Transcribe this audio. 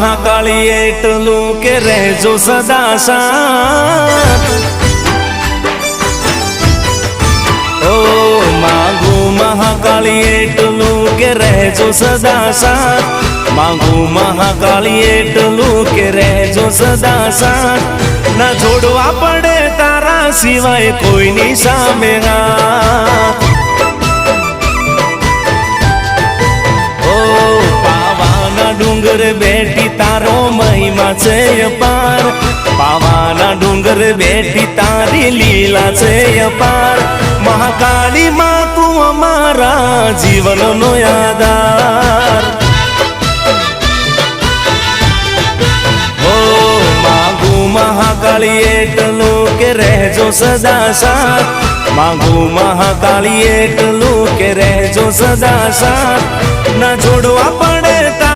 મહાકાળી એટલું કે રહેજો સદા સાથ ઓ માંગુ મહાકાળી એટલું કે રહેજો સદા સાથ માંગુ મહાકાળી એટલું કે રહેજો સદા સાથ ના છોડવા પડે તારા સિવાય કોઈની સામે હાથ ડુંગર બેઠી તારો મહિમા છે અપાર પાવાના ડુંગર બેઠી તારી લીલા છે અપાર મહાકાળી માં તું અમારા જીવનનો આધાર ઓ માંગુ મહાકાળી એટલું કે રહેજો સદા સાથ માંગુ મહાકાળી એટલું કે રહેજો સદા સાથ ના છોડવા પડે